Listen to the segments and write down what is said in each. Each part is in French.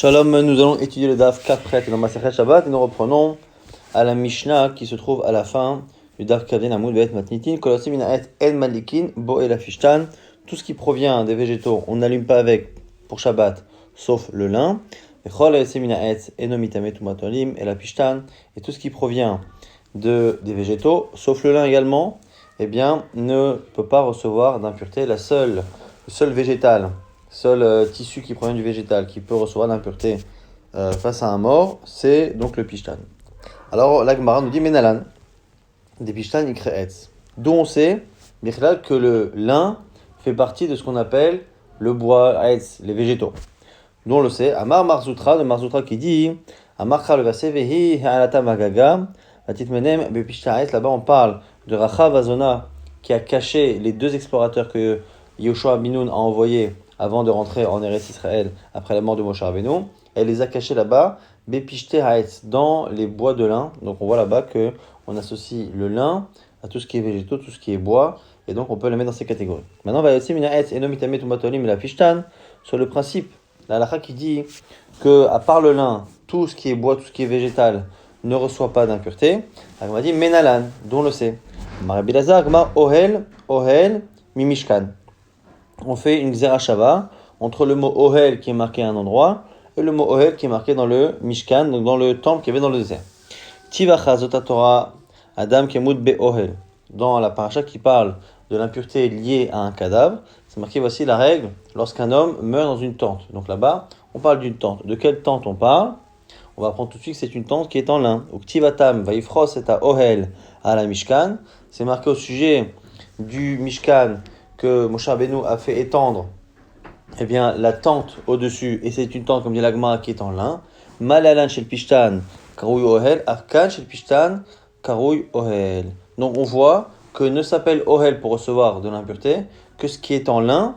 Shalom, nous allons étudier le Daf 4 dans Masechet Shabbat et nous reprenons à la Mishnah qui se trouve à la fin du Daf Kavien Amoud Ve'et Matnitin, Kolosim Minaet El Malikin, Bo El Afishtan. Tout ce qui provient des végétaux, on n'allume pas avec pour Shabbat, sauf le lin. Et tout ce qui provient des végétaux, sauf le lin également, eh bien, ne peut pas recevoir d'impureté. Le seul végétal, tissu qui provient du végétal qui peut recevoir l'impureté face à un mort, c'est donc le pishtan. Alors la Gemara nous dit Menalan, des pishtan ikreetz. D'où on sait, Bichlal, que le lin fait partie de ce qu'on appelle le bois, aetz, les végétaux. D'où on le sait, Amar Marzoutra, de Marzoutra qui dit Amar Kha le verset Vehi Ha'alata Magaga, Atit Menem Bepishta Aetz. Là-bas on parle de Rachav Azona qui a caché les deux explorateurs que Yoshua Binoun a envoyés avant de rentrer en Eretz Israël après la mort de Moshe Rabbeinu. Elle les a cachés là-bas, Bepishte Haetz, dans les bois de lin. Donc on voit là-bas qu'on associe le lin à tout ce qui est végétaux, tout ce qui est bois, et donc on peut les mettre dans ces catégories. Maintenant, on va aussi Mina Haetz, Enomitame Tumatolim et la Pishtan, sur le principe, la halakha qui dit que à part le lin, tout ce qui est bois, tout ce qui est végétal, ne reçoit pas d'impureté. Alors on va dire Menalan, d'où on le sait. Rabbi Elazar, Gmar Ohel, Mimishkan. On fait une Xerashava entre le mot Ohel qui est marqué à un endroit et le mot Ohel qui est marqué dans le Mishkan, donc dans le temple qu'il y avait dans le désert. Tivacha Zota Torah Adam Kemut Be Ohel. Dans la paracha qui parle de l'impureté liée à un cadavre, c'est marqué voici la règle lorsqu'un homme meurt dans une tente. Donc là-bas, on parle d'une tente. De quelle tente on parle? On va apprendre tout de suite que c'est une tente qui est en lin. Uktivatam Vaifros et à Ohel à la Mishkan. C'est marqué au sujet du Mishkan que Moshe Rabbeinu a fait étendre, eh bien, la tente au-dessus, et c'est une tente, comme dit l'Agma, qui est en lin. Malalan chez le Pishtan, Karouy Ohel, Arkan chez le Pishtan, Karouy Ohel. Donc on voit que ne s'appelle Ohel pour recevoir de l'impureté que ce qui est en lin,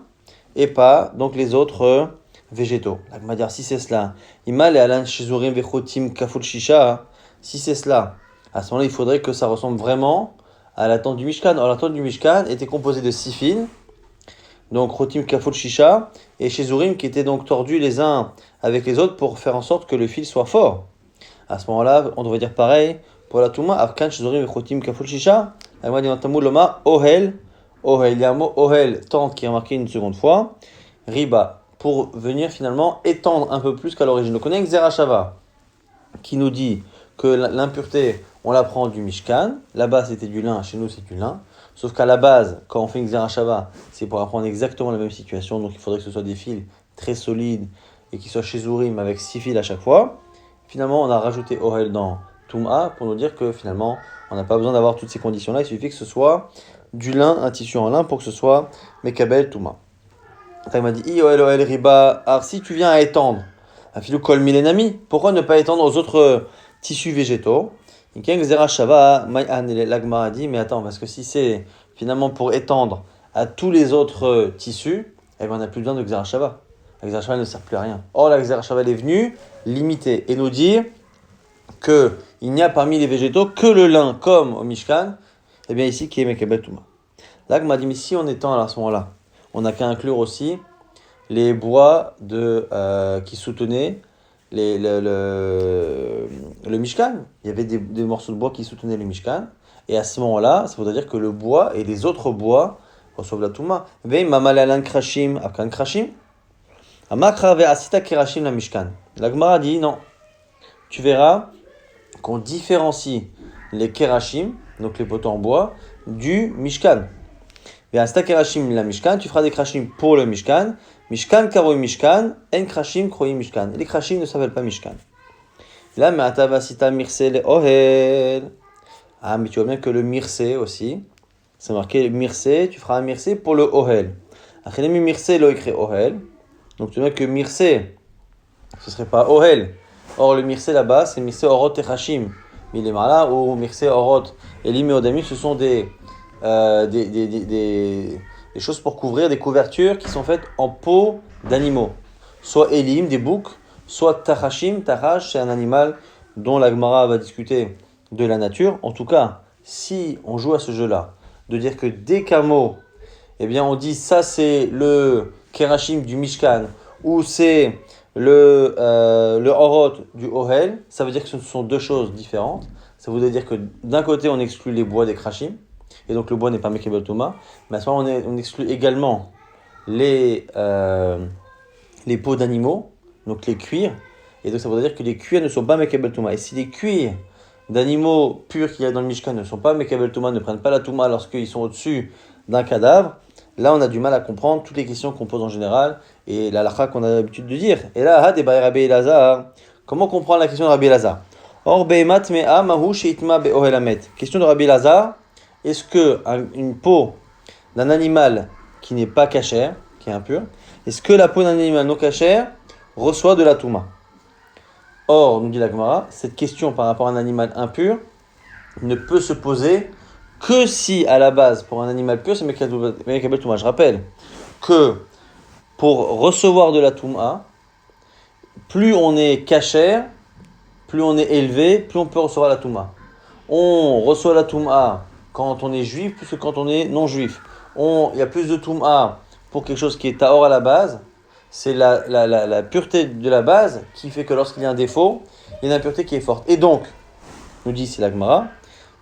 et pas donc les autres végétaux. L'Agma dire si c'est cela, Imal et Alan Shizurim Vechotim Kaful Shisha, si c'est cela, à ce moment-là, il faudrait que ça ressemble vraiment à la tente du Mishkan. Alors la tente du Mishkan était composée de 6 fils, donc Rotim Kaful Shisha, et Shezurim qui étaient donc tordus les uns avec les autres pour faire en sorte que le fil soit fort. À ce moment-là, on devrait dire pareil pour la Touma, Arkan Shezurim et Rotim Kaful Shisha, la Gemara dit dans Talmud Loma, Ohel, il y a un mot Ohel, tente qui est remarqué une seconde fois, Riba, pour venir finalement étendre un peu plus qu'à l'origine. Donc on a une Xerashava qui nous dit que l'impureté, on la prend du Mishkan. Là-bas, c'était du lin. Chez nous, c'est du lin. Sauf qu'à la base, quand on fait une Xerashava, c'est pour apprendre exactement la même situation. Donc, il faudrait que ce soit des fils très solides et qui soient chez Zurim avec 6 fils à chaque fois. Finalement, on a rajouté Ohel dans Touma pour nous dire que finalement, on n'a pas besoin d'avoir toutes ces conditions-là. Il suffit que ce soit du lin, un tissu en lin pour que ce soit Mekabel Touma. Il m'a dit Ohel Riba. Alors, si tu viens à étendre, Afilou Kol Milenami, pourquoi ne pas étendre aux autres tissus végétaux? L'Agma a dit, mais attends, parce que si c'est finalement pour étendre à tous les autres tissus, eh bien on n'a plus besoin de Xerashava. La Xerashava ne sert plus à rien. Or, la Xerashava est venue limiter et nous dire qu'il n'y a parmi les végétaux que le lin, comme au Mishkan, eh bien ici qui est Mekabel Touma. L'Agma a dit, mais si on étend à ce moment-là, on n'a qu'à inclure aussi les bois qui soutenaient le Mishkan. Il y avait des morceaux de bois qui soutenaient le Mishkan. Et à ce moment-là, ça voudrait dire que le bois et les autres bois reçoivent la Touma. La Gemara dit non. Tu verras qu'on différencie les kerashim, donc les poteaux en bois, du Mishkan. Tu feras des krashim pour le Mishkan. Mishkan karoi Mishkan, en krashim kroi Mishkan. Les krashim ne s'appellent pas Mishkan. Là, mais atavasita mirse le ohel. Ah, mais tu vois bien que le mirse aussi, c'est marqué mirse, tu feras un mirse pour le ohel. Achelemi mirse lo écrit ohel. Donc tu vois bien que mirse, ce serait pas ohel. Or, le mirse là-bas, c'est mirse orot et krashim. Milemala ou mirse orot et limeodami, ce sont des choses pour couvrir, des couvertures qui sont faites en peau d'animaux. Soit elim, des boucs, soit tachashim. Tachash, c'est un animal dont la Gemara va discuter de la nature. En tout cas, si on joue à ce jeu-là, de dire que dès qu'un mot, eh bien on dit ça c'est le kerashim du Mishkan, ou c'est le orot du ohel, ça veut dire que ce sont deux choses différentes. Ça voudrait dire que d'un côté, on exclut les bois des krachim, et donc le bois n'est pas mekebel touma, mais à ce moment, on exclut également les peaux d'animaux, donc les cuirs, et donc ça voudrait dire que les cuirs ne sont pas mekebel touma. Et si les cuirs d'animaux purs qu'il y a dans le Mishkan ne sont pas mekebel touma, ne prennent pas la touma lorsqu'ils sont au-dessus d'un cadavre, là on a du mal à comprendre toutes les questions qu'on pose en général et la halakha qu'on a l'habitude de dire. Et là, Rabbi Elazar, comment comprendre la question de Rabbi Elazar? Or be'emat me'a mahu sheitma be'ohel hamet. Question de Rabbi Elazar, est-ce que une peau d'un animal qui n'est pas cachère, qui est impur, est-ce que la peau d'un animal non cachère reçoit de la touma? Or, nous dit la Gemara, cette question par rapport à un animal impur ne peut se poser que si, à la base, pour un animal pur, c'est Mekabel Touma. Je rappelle que pour recevoir de la Touma, plus on est cachère, plus on est élevé, plus on peut recevoir la Touma. On reçoit la Touma quand on est juif, plus que quand on est non-juif. Il y a plus de Touma pour quelque chose qui est Tahor à la base. C'est la pureté de la base qui fait que lorsqu'il y a un défaut, il y a une impureté qui est forte. Et donc, nous dit ici la Gemara,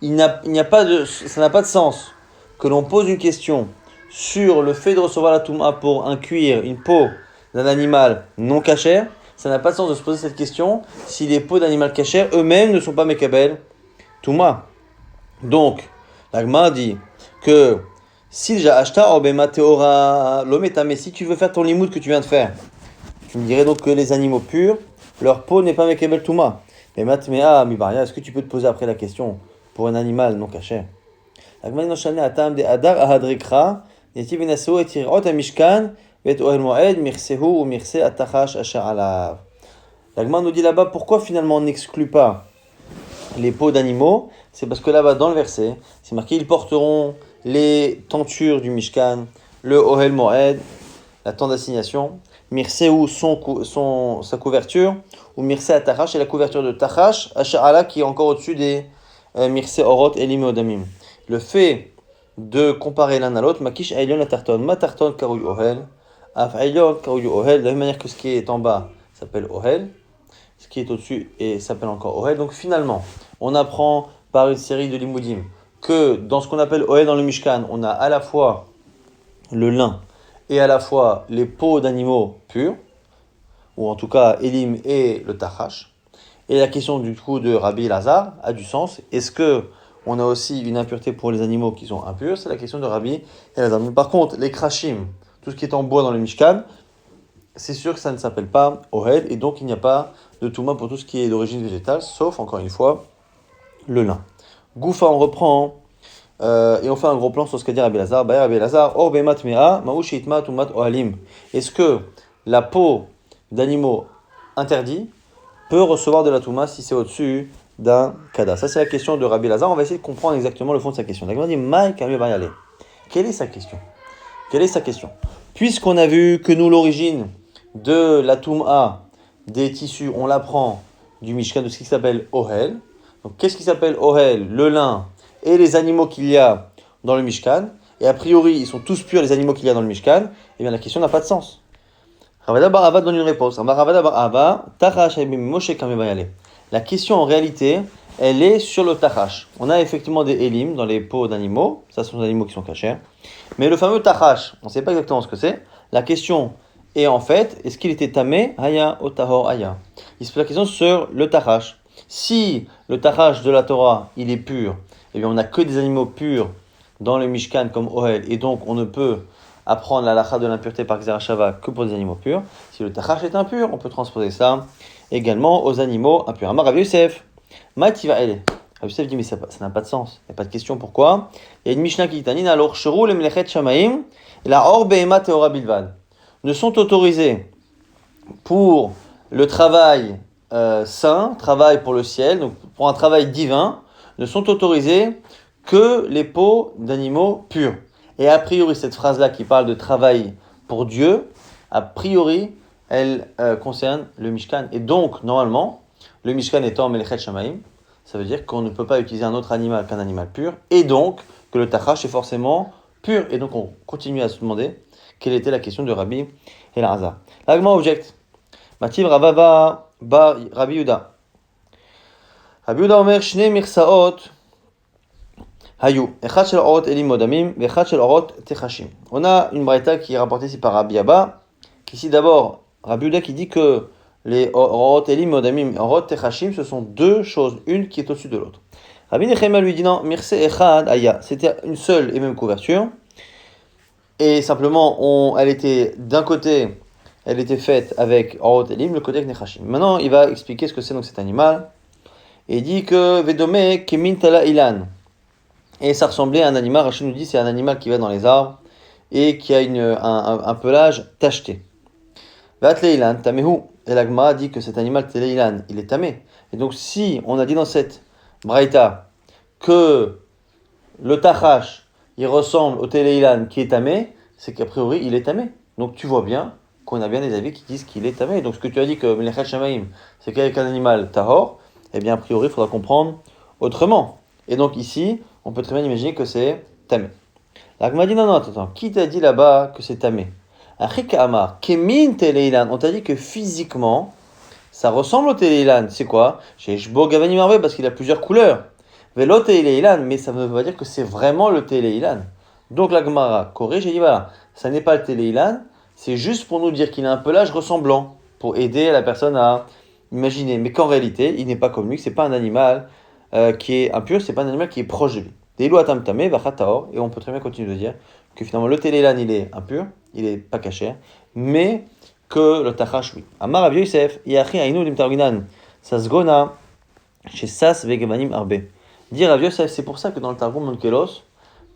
ça n'a pas de sens que l'on pose une question sur le fait de recevoir la Touma pour un cuir, une peau d'un animal non cachère. Ça n'a pas de sens de se poser cette question si les peaux d'animal cachère eux-mêmes ne sont pas Mekabel Touma. Donc, la Gemara dit que si déjà acheta obema teora lometame, si tu veux faire ton limoud que tu viens de faire, tu me dirais donc que les animaux purs, leur peau n'est pas mekebel touma. Mais matmea mibaria, est-ce que tu peux te poser après la question pour un animal non caché? La Gemara dit non atam de adar ahadrikra netiv inaso et tirot amishkan vet ohel moed mirsehu ou mirse atachash asher alav. La Gemara nous dit là-bas pourquoi finalement on n'exclut pas les peaux d'animaux. C'est parce que là-bas dans le verset, c'est marqué ils porteront les tentures du Mishkan, le Ohel Moed, la tente d'assignation, Mirseou sa couverture, ou Mirse Atachash et la couverture de Tachash, Asha'ala qui est encore au-dessus des Mirse Orot et Limodamim. Le fait de comparer l'un à l'autre, Makish Ailion la Tarton, Ma Tarton Karouy Ohel, Af Ailion Karouy Ohel, de la même manière que ce qui est en bas s'appelle Ohel, ce qui est au-dessus et s'appelle encore Ohel. Donc finalement, on apprend par une série de limoudim que dans ce qu'on appelle Ohel dans le Mishkan, on a à la fois le lin et à la fois les peaux d'animaux purs, ou en tout cas Elim et le Tachash. Et la question du coup de Rabbi Elazar a du sens. Est-ce que on a aussi une impureté pour les animaux qui sont impurs? C'est la question de Rabbi Elazar. Mais par contre, les krashim, tout ce qui est en bois dans le Mishkan, c'est sûr que ça ne s'appelle pas Ohel, et donc il n'y a pas de Touma pour tout ce qui est d'origine végétale, sauf, encore une fois, le lin. Goufa, on reprend, et on fait un gros plan sur ce qu'a dit Rabbi Elazar. Rabbi Elazar, or bemat mea, maouch itma tumat ohalim. Est-ce que la peau d'animaux interdits peut recevoir de la Touma si c'est au-dessus d'un kada? Ça, c'est la question de Rabbi Elazar. On va essayer de comprendre exactement le fond de sa question. La Gemara dit, Maï Kameh Bayale. Quelle est sa question? Quelle est sa question? Puisqu'on a vu que nous, l'origine de la Touma, des tissus, on l'apprend du Mishkan, de ce qui s'appelle Ohel. Donc, qu'est-ce qui s'appelle Ohel? Le lin et les animaux qu'il y a dans le Mishkan. Et a priori, ils sont tous purs, les animaux qu'il y a dans le Mishkan. Eh bien, la question n'a pas de sens. Ravada Bar Ava donne une réponse. Ravada Bar Ava, Tachash Moshe Kameh Bayale. La question, en réalité, elle est sur le Tachash. On a effectivement des Elim dans les peaux d'animaux. Ça, ce sont des animaux qui sont cachés. Mais le fameux Tachash, on ne sait pas exactement ce que c'est. La question est en fait, est-ce qu'il était tamé Haya ou tahor Haya? Il se pose la question sur le Tachash. Si le Tachash de la Torah, il est pur, eh bien on n'a que des animaux purs dans le Mishkan comme Ohel, et donc on ne peut apprendre la halakha de l'impureté par Xerashava que pour des animaux purs. Si le Tachash est impur, on peut transposer ça également aux animaux impurs. Amar Rav Yosef, Mativa Ele. Rav Yosef dit mais ça n'a pas de sens, il n'y a pas de question, pourquoi? Il y a une Mishnah qui dit Tanin alors Shuru le Melechet Shamaim, la Or Behema Teora Bilvad ne sont autorisés pour le travail saint, travail pour le ciel, donc pour un travail divin, ne sont autorisés que les peaux d'animaux purs. Et a priori, cette phrase-là qui parle de travail pour Dieu, a priori, elle concerne le Mishkan. Et donc, normalement, le Mishkan étant Melechet Shamaim, ça veut dire qu'on ne peut pas utiliser un autre animal qu'un animal pur, et donc que le Tachash est forcément pur. Et donc, on continue à se demander quelle était la question de Rabbi Elazar. La Gemara objecte. Mativ Ravava bar Rabbi Yuda. Rabbi Yuda omer shne mirsaot hayu. Echad shel orot elim modamim, vechad shel orot techashim. On a une braïta qui est rapportée ici par Rabbi Abba, qui ici d'abord, Rabbi Yuda qui dit que les orot elim modamim et orot techashim, ce sont deux choses, une qui est au-dessus de l'autre. Rabbi Nechema lui dit non, mirse echad aya, c'était une seule et même couverture, et simplement, elle était d'un côté, elle était faite avec orot elim, le côté avec nechashim. Maintenant, il va expliquer ce que c'est donc cet animal, et il dit que vedome kemin tala ilan, et ça ressemblait à un animal. Rachid nous dit c'est un animal qui va dans les arbres et qui a un pelage tacheté. Vat leilan tamehu, et la Gemara dit que cet animal teleilan, il est tamé. Et donc si on a dit dans cette braïta que le tachash il ressemble au teleilan qui est tamé, c'est qu'a priori il est tamé. Donc tu vois bien qu'on a bien des avis qui disent qu'il est tamé. Donc ce que tu as dit que Melechet Shamaim, c'est qu'avec un animal tahor, eh bien a priori il faudra comprendre autrement. Et donc ici, on peut très bien imaginer que c'est tamé. La Gemara dit non, attends, qui t'a dit là-bas que c'est tamé? Achika Amar, Kemin teleilan, on t'a dit que physiquement, ça ressemble au teleilan. C'est quoi? Chez Shbo Gavanim Arbe, parce qu'il a plusieurs couleurs. Velo teleilan, mais ça ne veut pas dire que c'est vraiment le teleilan. Donc la Gemara corrige et dit voilà, ça n'est pas le teleilan, c'est juste pour nous dire qu'il a un pelage ressemblant, pour aider la personne à imaginer. Mais qu'en réalité, il n'est pas comme lui, que c'est pas un animal qui est impur, c'est pas un animal qui est proche de lui. Et on peut très bien continuer de dire que finalement le teleilan il est impur, il est pas caché, mais que le tachash oui. Amar Rabbi Yosef, Yachi Ainu Limtarginan, Sasgona, chez Sas Vegemanim Arbe. Dire Rabbi Yosef, c'est pour ça que dans le Targum Monkelos,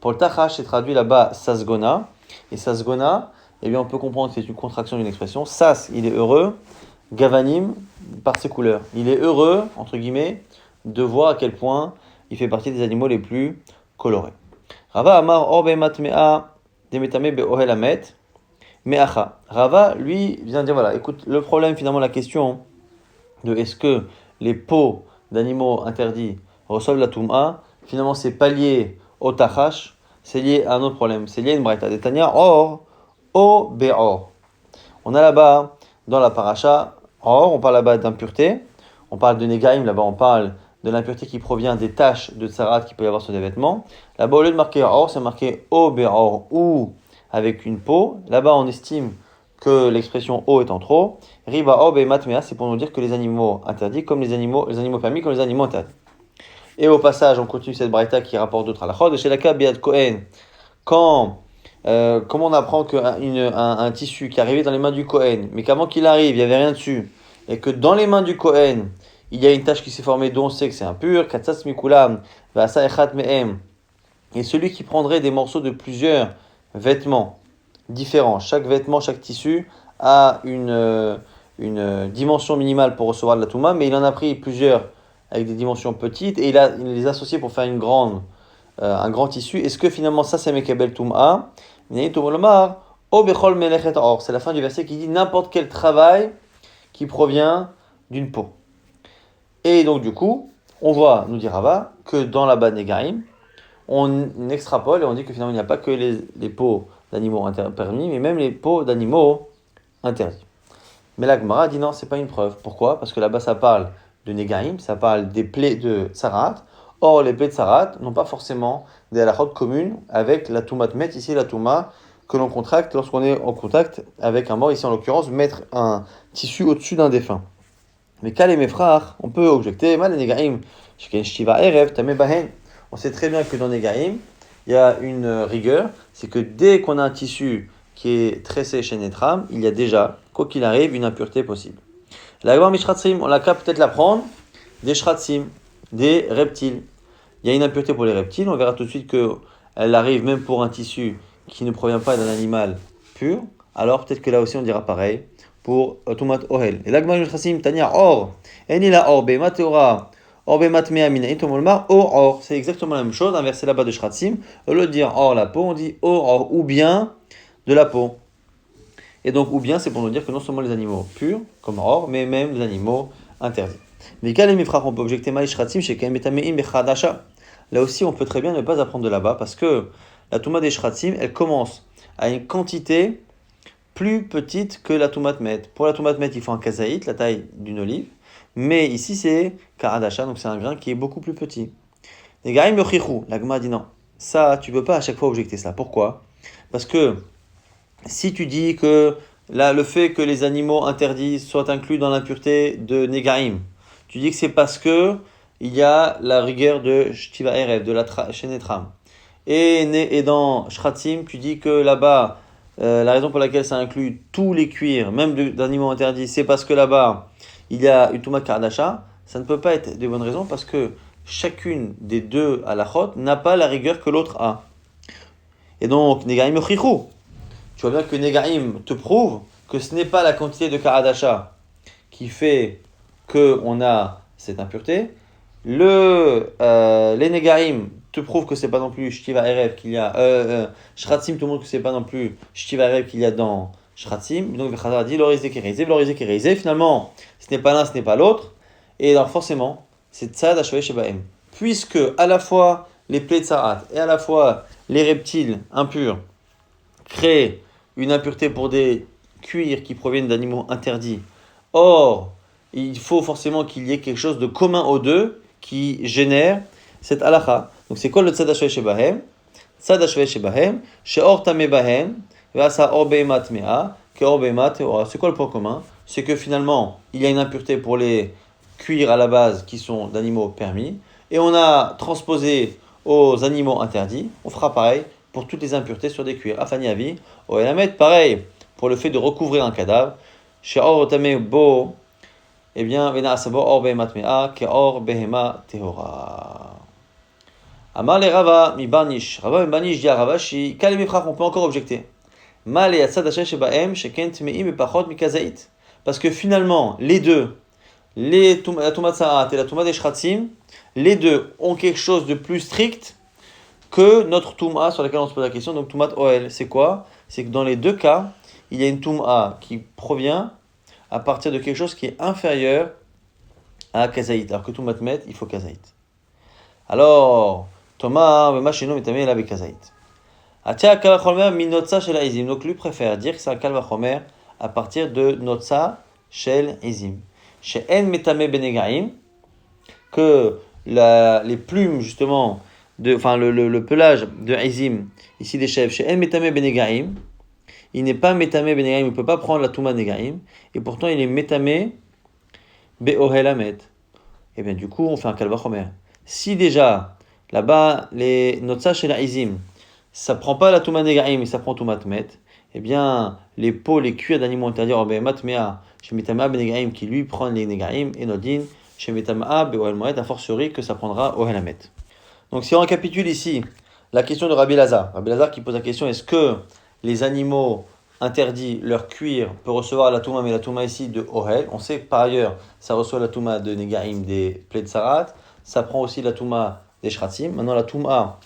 pour le tachash c'est traduit là-bas Sasgona, et Sasgona, eh bien on peut comprendre que c'est une contraction d'une expression. Sas, il est heureux, Gavanim, par ses couleurs. Il est heureux, entre guillemets, de voir à quel point il fait partie des animaux les plus colorés. Rava Amar Orbe Matmea Demetame Beohel Amet Meacha. Rava, lui, vient dire voilà, écoute, le problème, finalement, la question de est-ce que les peaux d'animaux interdits reçoivent la Touma, finalement, c'est pas lié au Tachash, c'est lié à un autre problème, c'est lié à une braïta. Detania Or, O Beor. On a là-bas, dans la paracha, Or, on parle là-bas d'impureté, on parle de Negaim, là-bas, on parle de l'impureté qui provient des taches de tsarat qu'il peut y avoir sur des vêtements. Là-bas, au lieu de marquer or, c'est marqué o be'or ou avec une peau. Là-bas, on estime que l'expression o est en trop. Riba o be matmea, c'est pour nous dire que les animaux interdits, comme les animaux permis, comme les animaux interdits. Et au passage, on continue cette braïta qui rapporte d'autres halachot. De chez la biad Kohen, comment on apprend qu'un tissu qui arrivait dans les mains du Kohen, mais qu'avant qu'il arrive, il n'y avait rien dessus, et que dans les mains du Kohen, il y a une tache qui s'est formée dont on sait que c'est impur, katsas mikulam, vasa echat mehem. Et celui qui prendrait des morceaux de plusieurs vêtements différents, chaque vêtement, chaque tissu a une dimension minimale pour recevoir de la touma, mais il en a pris plusieurs avec des dimensions petites et il les a associés pour faire un grand tissu. Est-ce que finalement ça c'est mekabel touma? C'est la fin du verset qui dit n'importe quel travail qui provient d'une peau. Et donc du coup, on voit, nous dit Rava, que dans la Bad Negaim, on extrapole et on dit que finalement il n'y a pas que les peaux d'animaux permis, mais même les peaux d'animaux interdits. Mais la Gemara dit non, c'est pas une preuve. Pourquoi? Parce que là-bas ça parle de Negaim, ça parle des plaies de Tsarat. Or, les plaies de Tsarat n'ont pas forcément des halachot communes avec la Toumat Met, ici la Touma que l'on contracte lorsqu'on est en contact avec un mort, ici en l'occurrence, mettre un tissu au-dessus d'un défunt. Mais Kalem et frères, on peut objecter, mal Negaim, on sait très bien que dans Negaim, il y a une rigueur, c'est que dès qu'on a un tissu qui est tressé chez Netram, il y a déjà, quoi qu'il arrive, une impureté possible. La Gemara Mishratzim, on l'a qu'à peut-être la prendre, des shratzim, des reptiles. Il y a une impureté pour les reptiles, on verra tout de suite qu'elle arrive même pour un tissu qui ne provient pas d'un animal pur, alors peut-être que là aussi on dira pareil pour Tumat Ohel. Et l'Agma Yusrasim, Tania Or, Enila Or, Be Mateora, Or Be Matmea Mina, Itomolmar, Or. C'est exactement la même chose, un verset là-bas de Shratzim. Au lieu de dire Or la peau, on dit Or, ou bien de la peau. Et donc, ou bien, c'est pour nous dire que non seulement les animaux purs, comme Or, mais même les animaux interdits. Mais quand les frères, on peut objecter Maï Shratzim, chez Kaimetameim Bechadasha. Là aussi, on peut très bien ne pas apprendre de là-bas, parce que la Touma des Shratzim, elle commence à une quantité plus petite que la toumat met. Pour la toumat met, il faut un kazaït, la taille d'une olive. Mais ici, c'est karadasha, donc c'est un grain qui est beaucoup plus petit. Negaim yochichu, la Gemara dit non. Ça, tu ne peux pas à chaque fois objecter ça. Pourquoi? Parce que si tu dis que là, le fait que les animaux interdits soient inclus dans l'impureté de Negaim, tu dis que c'est parce que il y a la rigueur de Shtiva Erev, de la Shenetram. Et dans Shratim, tu dis que là-bas, la raison pour laquelle ça inclut tous les cuirs, même d'animaux interdits, c'est parce que là-bas, il y a Utuma Kardasha. Ça ne peut pas être de bonnes raisons parce que chacune des deux halachot n'a pas la rigueur que l'autre a. Et donc, Negaim Yochichu. Tu vois bien que Negaim te prouve que ce n'est pas la quantité de Karadasha qui fait qu'on a cette impureté. Les Negaim te prouvent que c'est pas non plus Shtiva Erev qu'il y a. Shratzim te montre que c'est pas non plus Shtiva Erev qu'il y a dans Shratzim. Donc, Vechazar dit Lorisé Kereizé. Finalement, ce n'est pas l'un, ce n'est pas l'autre. Et alors, forcément, c'est Tzad Ashvae Shebahem. Puisque à la fois les plaies de Sarat et à la fois les reptiles impurs créent une impureté pour des cuirs qui proviennent d'animaux interdits. Or, il faut forcément qu'il y ait quelque chose de commun aux deux qui génère cette halakha. Donc c'est quoi le tzad hashvei shebahem? Tzad hashvei shebahem, she'or tameh bahem, ve'asa or behemat mea, ke'or behemat teora. C'est quoi le point commun? C'est que finalement, il y a une impureté pour les cuirs à la base qui sont d'animaux permis, et on a transposé aux animaux interdits. On fera pareil pour toutes les impuretés sur des cuirs. Afani avi, o elamet, pareil pour le fait de recouvrir un cadavre. She'or tameh bo, eh bien, vena asabo or behemat mea, ke'or behema tehora. Amar le Rava mi Barnish. Rava mi Barnish dit à Rava, Kale Mifrach, on peut encore objecter. Mal et Atzad Hashem Shebahem, Sheken Tmeim et Pachot Mikazait. Parce que finalement, les deux, la Toumat Sarat et la Toumat Eshratzim, les deux ont quelque chose de plus strict que notre Touma sur laquelle on se pose la question. Donc Toumat Oel, c'est quoi? C'est que dans les deux cas, il y a une Touma qui provient à partir de quelque chose qui est inférieur à Kazaït. Alors que Toumat Met, il faut Kazaït. Alors, Thomas, Machino, Metamé, la Bekazaït. Atia Kalvachomer, Minotsa Shel Izim. Donc lui préfère dire que c'est un Kalvachomer à partir de Notsa Shel Izim. Chez En Metame Benegaim, que les plumes justement, le pelage de Izim, ici des chèvres, chez En Metame Benegaim, il n'est pas Metame Benegaim, il ne peut pas prendre la Touma Negaim, et pourtant il est Metame Beohelamet. Et bien du coup, on fait un Kalvachomer. Si déjà, là-bas, les Notsa chez la Izim, ça prend pas la Touma Negaim, mais ça prend Toumat Met, eh bien, les peaux, les cuirs d'animaux interdits, Behemat Mea, chez Metama Benegaim, qui lui prend les Negaim, et Nodin, chez Metama Beohel Moed, a fortiori que ça prendra Ohelamet. Donc si on récapitule ici, la question de Rabbi Lazar qui pose la question, est-ce que les animaux interdits, leur cuir peut recevoir la Touma, mais la Touma ici de Ohel, on sait que par ailleurs, ça reçoit la Touma de Negaim des plaies de Sarat, ça prend aussi la Touma des Shratzim. Maintenant, la Toumat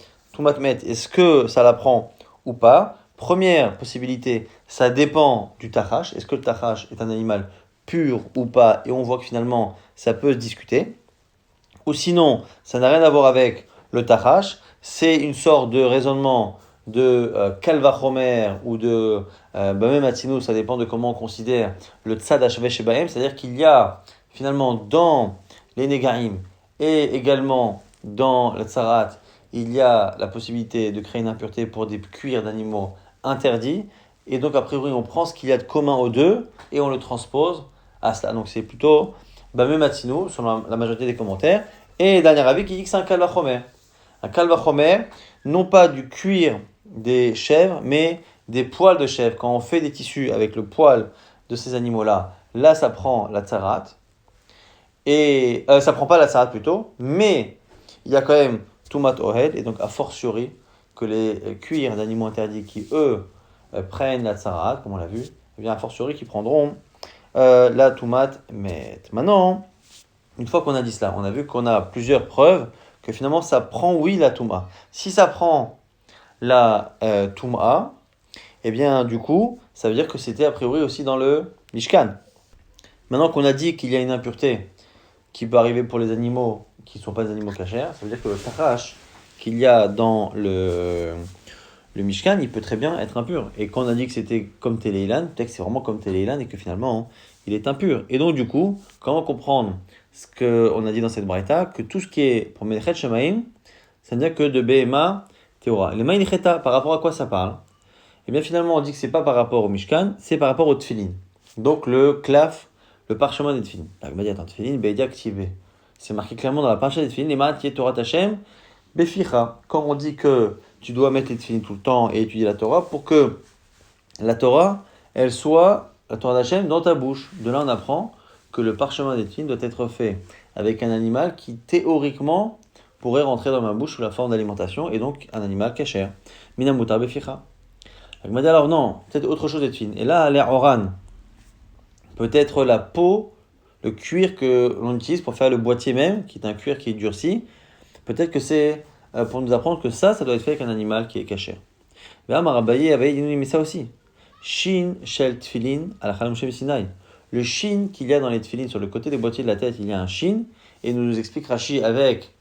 Met, est-ce que ça la prend ou pas? Première possibilité, ça dépend du Tachash. Est-ce que le Tachash est un animal pur ou pas? Et on voit que finalement, ça peut se discuter. Ou sinon, ça n'a rien à voir avec le Tachash. C'est une sorte de raisonnement de Kalvachomer ou de Bamem Atzinu, ça dépend de comment on considère le Tzad Hashvei Shebahem. C'est-à-dire qu'il y a finalement dans les Negaim et également dans la Tsarat, il y a la possibilité de créer une impureté pour des cuirs d'animaux interdits. Et donc, a priori, on prend ce qu'il y a de commun aux deux et on le transpose à cela. Donc, c'est plutôt Bamem Atzinu, selon la majorité des commentaires. Et dernier avis qui dit que c'est un Kalvachomer. Un Kalvachomer, non pas du cuir des chèvres, mais des poils de chèvre. Quand on fait des tissus avec le poil de ces animaux-là, là, ça prend la Tsarat. Et ça prend pas la Tsarat plutôt, mais il y a quand même Toumat Ohel, et donc a fortiori que les cuirs d'animaux interdits qui, eux, prennent la Tsarat, comme on l'a vu, eh bien a fortiori qui prendront la Toumat Met. Maintenant, une fois qu'on a dit cela, on a vu qu'on a plusieurs preuves que finalement ça prend, oui, la Touma. Si ça prend la Touma, eh bien du coup, ça veut dire que c'était a priori aussi dans le Mishkan. Maintenant qu'on a dit qu'il y a une impureté qui peut arriver pour les animaux qui ne sont pas des animaux cachers, ça veut dire que le Tachash qu'il y a dans le le Mishkan, il peut très bien être impur. Et quand on a dit que c'était comme Téléilan, peut-être que c'est vraiment comme Téléilan et que finalement, il est impur. Et donc, du coup, comment comprendre ce qu'on a dit dans cette braïta, que tout ce qui est pour Melechet Shemaim, ça veut dire que de Behema, Théora. Le Maïnicheta, par rapport à quoi ça parle? Et bien finalement, on dit que c'est pas par rapport au Mishkan, c'est par rapport au Tfilin. Donc le klaf, le parchemin des Tfilin. La Gemara dit, attends, Tfilin, Beidia Ktivé. C'est marqué clairement dans la parcha des Tfilin, les Maat Torah Tachem, Beficha. Quand on dit que tu dois mettre les Tfilin tout le temps et étudier la Torah, pour que la Torah, elle soit, la Torah d'Hachem, dans ta bouche. De là, on apprend que le parchemin des Tfilin doit être fait avec un animal qui, théoriquement, pourrait rentrer dans ma bouche sous la forme d'alimentation, et donc un animal kasher. Minamutar Beficha. Elle m'a dit alors non, peut-être autre chose d'être fine. Et là, l'air oran, peut-être la peau, le cuir que l'on utilise pour faire le boîtier même, qui est un cuir qui est durci. Peut-être que c'est pour nous apprendre que ça doit être fait avec un animal qui est caché. Là, Marabaye avait dit ça aussi. Shin shel tfilin ala chalam shem Sinai. Le shin qu'il y a dans les tfilin sur le côté des boîtiers de la tête, il y a un shin. Et nous explique Rashi avec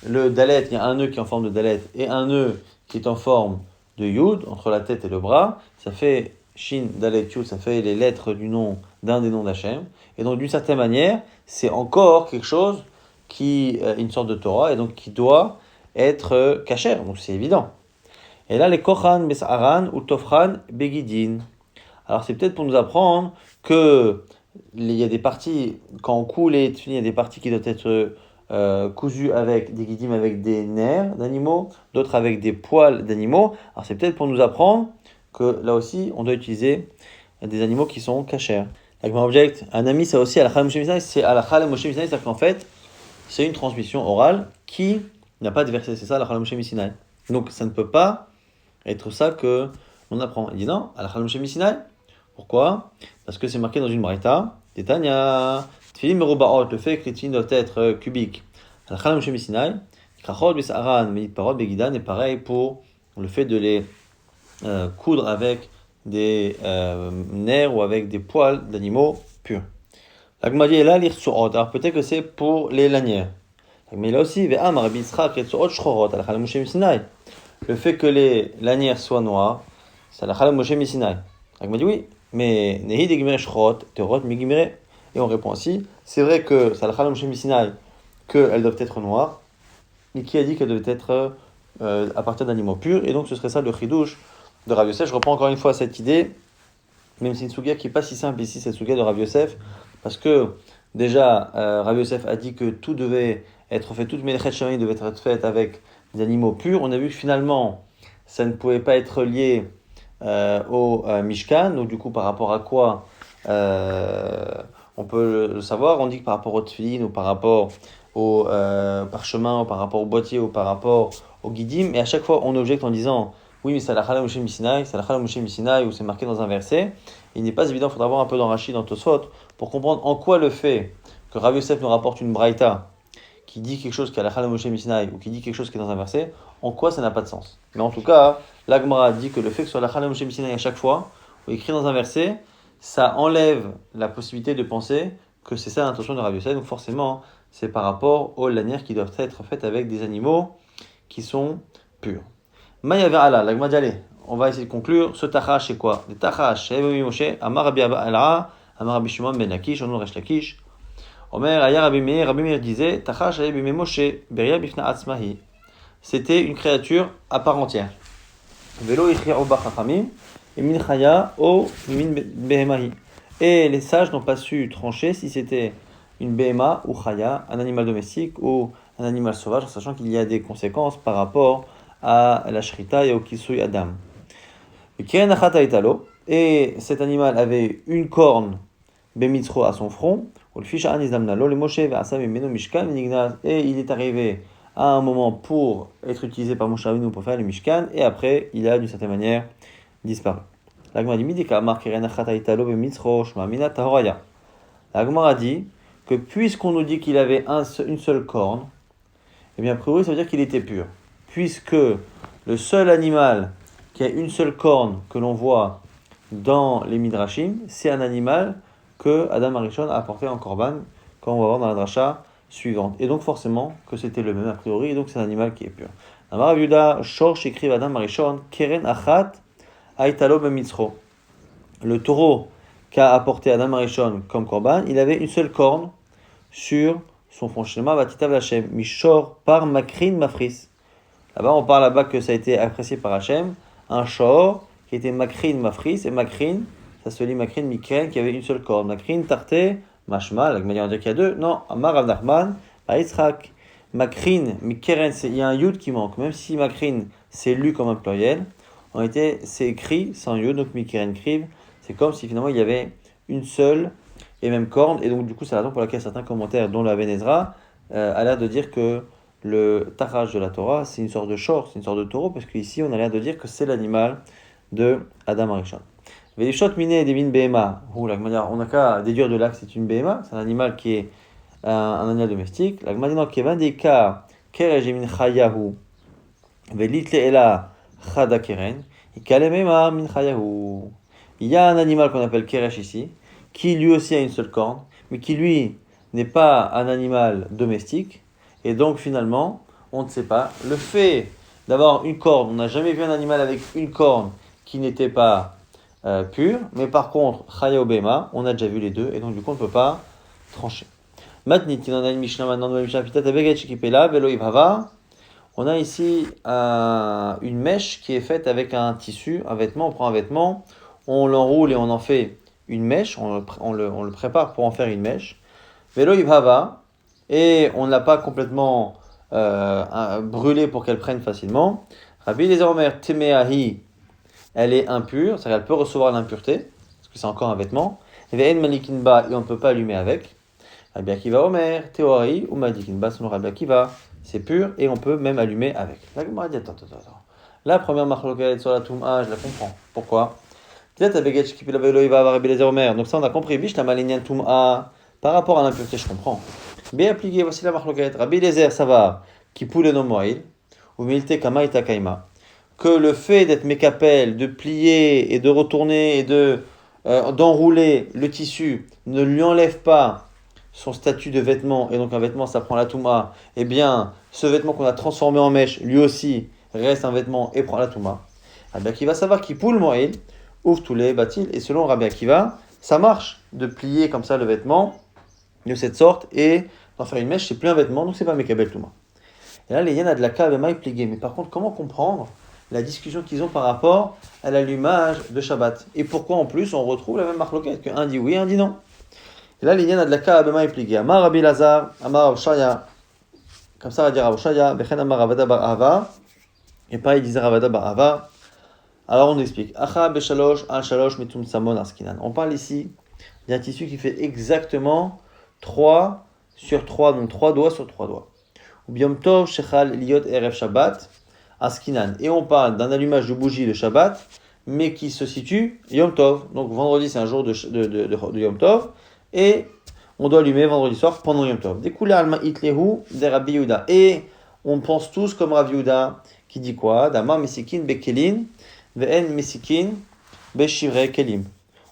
le dalet, il y a un nœud qui est en forme de dalet et un nœud qui est en forme de Yud, entre la tête et le bras, ça fait Shin, Dalet, Yud, ça fait les lettres du nom d'un des noms d'Hachem. Et donc d'une certaine manière, c'est encore quelque chose qui est une sorte de Torah et donc qui doit être kasher, donc c'est évident. Et là, les Kochan, Besaran ou Tofran, Begidin. Alors c'est peut-être pour nous apprendre que il y a des parties, quand on coule les tefilin, il y a des parties qui doivent être cousus avec des guidim avec des nerfs d'animaux, d'autres avec des poils d'animaux. Alors c'est peut-être pour nous apprendre que là aussi on doit utiliser des animaux qui sont cachers. Like my object, un ami ça aussi Halakha Moshe Mishnah, c'est Halakha Moshe Mishnah, c'est-à-dire qu'en fait c'est une transmission orale qui n'a pas de verset, c'est ça Halakha Moshe Mishnah. Donc ça ne peut pas être ça que on apprend. Il dit non, Halakha Moshe Mishnah. Pourquoi? Parce que c'est marqué dans une braïta, Tetanya. Tfilin merubaot, le fait que les tfilin doivent être cubiques. Al-Khalam Moshe Sinai, Krachot Besaran, Parot Begidan, est pareil pour le fait de les coudre avec des nerfs ou avec des poils d'animaux purs. L'Agmadi est là, l'Irtsuot. Alors peut-être que c'est pour les lanières. Mais là aussi, Ve'am Rabbi Yitzchak, Irtsuot Shchorot, Al-Khalam Moshe Sinai. Le fait que les lanières soient noires, c'est Al-Khalam Moshe Sinai. L'Agmadi oui, mais Nehi de Gimere Shchorot, Terot Migimere. Et on répond ainsi, c'est vrai que c'est Al-Khalam Moshe Sinai, qu'elles doivent être noires, mais qui a dit qu'elles devaient être à partir d'animaux purs, et donc ce serait ça le chidouche de Rav Yosef. Je reprends encore une fois cette idée, même si c'est une souga qui n'est pas si simple ici, cette souga de Rav Yosef, parce que déjà, Rav Yosef a dit que tout devait être fait, toute Melechet Shemaim devait être faite avec des animaux purs. On a vu que finalement, ça ne pouvait pas être lié au Mishkan, donc du coup, par rapport à quoi on peut le savoir, on dit que par rapport au tefillin ou par rapport au parchemin ou par rapport au boîtier ou par rapport au guidim, et à chaque fois on objecte en disant oui mais c'est la Chala Moshe Sinai, c'est la Chala Moshe Sinai ou c'est marqué dans un verset. Il n'est pas évident, il faudra voir un peu dans Rashi, dans Tosfot, pour comprendre en quoi le fait que Rav Yosef nous rapporte une braïta qui dit quelque chose qui est la Chala Moshe Sinai ou qui dit quelque chose qui est dans un verset, en quoi ça n'a pas de sens. Mais en tout cas, l'Agmara dit que le fait que ce soit la Chala Moshe Sinai à chaque fois, ou écrit dans un verset, ça enlève la possibilité de penser que c'est ça l'intention de Rav Yosef. Donc forcément, c'est par rapport aux lanières qui doivent être faites avec des animaux qui sont purs. Maïa Allah, la Gmadjale, on va essayer de conclure. Ce tachash, c'est quoi? Le tachash, c'est Moshe, Amar Rabbi Ala, Amar Rabbi Shimon ben Lakish, Onon Resh Lakish. Omer, Aya Rabbi Meir disait, Tachash, Rabbi Moshe, Beria Bifna Atzmahi. C'était une créature à part entière. Velo Ichri'u Bachachamim. Et min chaya o min behemahi. Et les sages n'ont pas su trancher si c'était une behema ou chaya, un animal domestique ou un animal sauvage, en sachant qu'il y a des conséquences par rapport à la shrita et au kisui adam. Et cet animal avait une corne bemitzro à son front, et il est arrivé à un moment pour être utilisé par Moshe Rabbeinu pour faire le Mishkan, et après il a d'une certaine manière disparu. La Gemara dit que puisqu'on nous dit qu'il avait une seule corne, eh bien a priori ça veut dire qu'il était pur. Puisque le seul animal qui a une seule corne que l'on voit dans les Midrashim, c'est un animal que Adam Arishon a apporté en Korban, quand on va voir dans la dracha suivante. Et donc forcément que c'était le même a priori, et donc c'est un animal qui est pur. Amar Rav Yehuda, Shor shekriv Adam Arishon, Keren Achat, Aitalo bemitzro. Le taureau qu'a apporté Adam Arishon comme korban, il avait une seule corne sur son front. Shema Vatitav Hashem, Mishor par Makrin Mafris. Là-bas, on parle là-bas que ça a été apprécié par Hashem, un shor qui était Makrin Mafris, et Makrin, ça se lit Makrin Mikren, qui avait une seule corne. Makrin Tarte, Mashma, la manière de dire qu'il y a deux. Non, Amar Rav Nachman, Yitzhak. Makrin, Mikeren, il y a un yud qui manque. Même si Makrin, c'est lu comme un pluriel, en réalité, c'est écrit sans yud, donc Mikeren Kriv. C'est comme si finalement il y avait une seule et même corne. Et donc, du coup, c'est la raison pour laquelle certains commentaires, dont la Ben Ezra, a l'air de dire que le taraj de la Torah, c'est une sorte de shor, c'est une sorte de taureau, parce qu'ici, on a l'air de dire que c'est l'animal de Adam Arishon. Velishot miné devin behema. On n'a qu'à déduire de là que c'est une behema, c'est un animal qui est un animal domestique. La Gemara dit non, kevan deika kerej min chayahu velitle ela chada keren ikalemema min chayahu. Il y a un animal qu'on appelle keresh ici, qui lui aussi a une seule corne, mais qui lui n'est pas un animal domestique, et donc finalement, on ne sait pas. Le fait d'avoir une corne, on n'a jamais vu un animal avec une corne qui n'était pas pure, mais par contre, chaya ou bema, on a déjà vu les deux, et donc du coup, on ne peut pas trancher. Maintenant, on a une Mishnah maintenant, on a ici une mèche qui est faite avec un tissu, un vêtement. On prend un vêtement, on l'enroule et on en fait une mèche, on le prépare pour en faire une mèche. Velo ibhava, et on ne l'a pas complètement brûlée pour qu'elle prenne facilement. Rabbi Eliezer Omer temeahi, elle est impure, c'est-à-dire qu'elle peut recevoir l'impureté, parce que c'est encore un vêtement. Ve'en malikinba, et on ne peut pas allumer avec. Rabbi Akiva Omer, Théori, ou Madikinba, selon Rabbi Akiva, c'est pur et on peut même allumer avec. La Gemara dit attends. La première marloquette sur la Toum'a, je la comprends. Pourquoi? Peut-être avec Getch qui peut la vélo, il va avoir Rabbi Eliezer Omer. Donc ça, on a compris. Biche la malignan Toum'a, par rapport à l'impureté, je comprends. Bien appliqué, voici la marloquette. Rabbi Eliezer, ça va, qui poule no moïl, ou milte kama ita kaima. Que le fait d'être mécapel, de plier et de retourner et d'enrouler le tissu ne lui enlève pas son statut de vêtement, et donc un vêtement ça prend la touma, eh bien ce vêtement qu'on a transformé en mèche, lui aussi reste un vêtement et prend la touma. Rabbi Akiva savoir qui poule moïl, ouvre tous les bâtis, et selon Rabbi Akiva, ça marche de plier comme ça le vêtement de cette sorte et d'en faire une mèche, c'est plus un vêtement, donc c'est pas mekabel touma. Et là les yens a de la kavema plié, mais par contre comment comprendre la discussion qu'ils ont par rapport à l'allumage de Shabbat, et pourquoi en plus on retrouve la même marloquette, qu'un dit oui, un dit non. Et là, l'Inyan a de la Ka'abema est plié. Amar Rabbi Lazar, Amar Rav Shaya. Comme ça, on va dire Rav Shaya, Bechen Amar Ravada Bar Ava. Et pareil, il disait Ravada Bar Ava. Alors, on explique. Acha Beshalosh, Al Shalosh, Metum Samon Askinan. On parle ici d'un tissu qui fait exactement 3 sur 3, donc 3 doigts sur 3 doigts. Ou Biom Tov, Shechal, Liot, Erev Shabbat, Askinan. Et on parle d'un allumage de bougie de Shabbat, mais qui se situe Yom Tov. Donc, vendredi, c'est un jour de Yom Tov. Et on doit allumer vendredi soir pendant Yom Tov. Découlé alma itlehu de Rabbi Yehuda. Et on pense tous comme Rabbi Yehuda qui dit quoi? Dama mesikin bekelin ve'en mesikin beshivre kelim.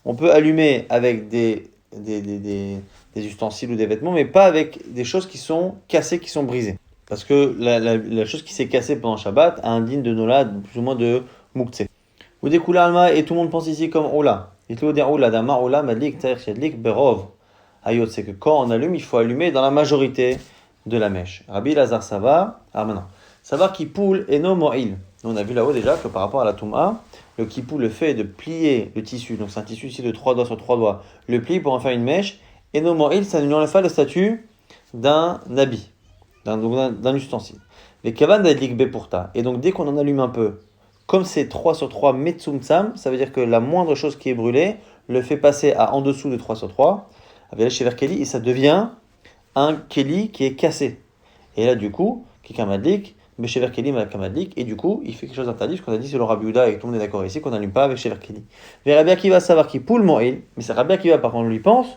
On peut allumer avec des ustensiles ou des vêtements, mais pas avec des choses qui sont cassées, qui sont brisées. Parce que la chose qui s'est cassée pendant Shabbat a un digne de Nolad, plus ou moins de Mouktsé. Ou découlé alma, et tout le monde pense ici comme Ola. C'est que quand on allume, il faut allumer dans la majorité de la mèche. Rabbi Lazar Sava, maintenant. Savoir kipoul et no mo'il. On a vu là-haut déjà que par rapport à la Toum'a, le kipoul, le fait de plier le tissu, donc c'est un tissu ici de 3 doigts sur 3 doigts, le pli pour en faire une mèche, et no mo'il, ça ne lui enlève pas le statut d'un habit, d'un ustensile. Les kavan d'adlik bepurta. Et donc dès qu'on en allume un peu, comme c'est 3 sur 3 metsumtsam, ça veut dire que la moindre chose qui est brûlée le fait passer à en dessous de 3 sur 3, avec la shever keli, et ça devient un keli qui est cassé. Et là, du coup, qui est kamadlik, mais shever keli ma kamadlik, et du coup, il fait quelque chose d'interdit, ce qu'on a dit sur le Rabbi Yehuda, et tout le monde est d'accord ici, qu'on n'allume pas avec shever keli. Mais Rabbi Akiva savoir qu'il poule mo'il, mais c'est Rabbi Akiva, par contre, lui pense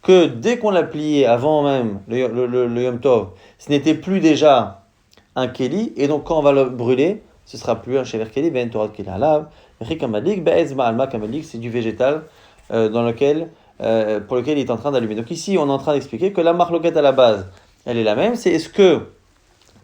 que dès qu'on l'a plié avant même le Yom Tov, ce n'était plus déjà un keli, et donc quand on va le brûler, ce sera plus un shever keli, ben Torah keli halav, kamadlik, be'ez ma'alma kamadlik, c'est du végétal pour lequel il est en train d'allumer. Donc ici, on est en train d'expliquer que la marloquette à la base, elle est la même. C'est est-ce que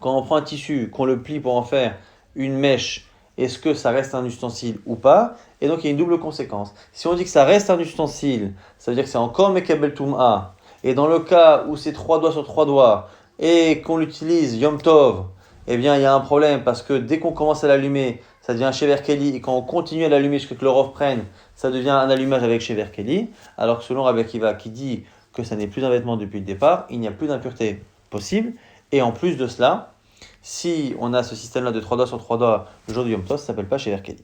quand on prend un tissu, qu'on le plie pour en faire une mèche, est-ce que ça reste un ustensile ou pas? Et donc il y a une double conséquence. Si on dit que ça reste un ustensile, ça veut dire que c'est encore Mekabel Tum'a. Et dans le cas où c'est 3 doigts sur 3 doigts et qu'on l'utilise Yom Tov, eh bien il y a un problème parce que dès qu'on commence à l'allumer, ça devient un Shever Keli. Et quand on continue à l'allumer jusqu'à que le Rov prenne, ça devient un allumage avec Shever Keli. Alors que selon Rabbi Akiva qui dit que ça n'est plus un vêtement depuis le départ, il n'y a plus d'impureté possible. Et en plus de cela, si on a ce système-là de 3 doigts sur 3 doigts le jour du Yom Tov, ça ne s'appelle pas Shever Keli.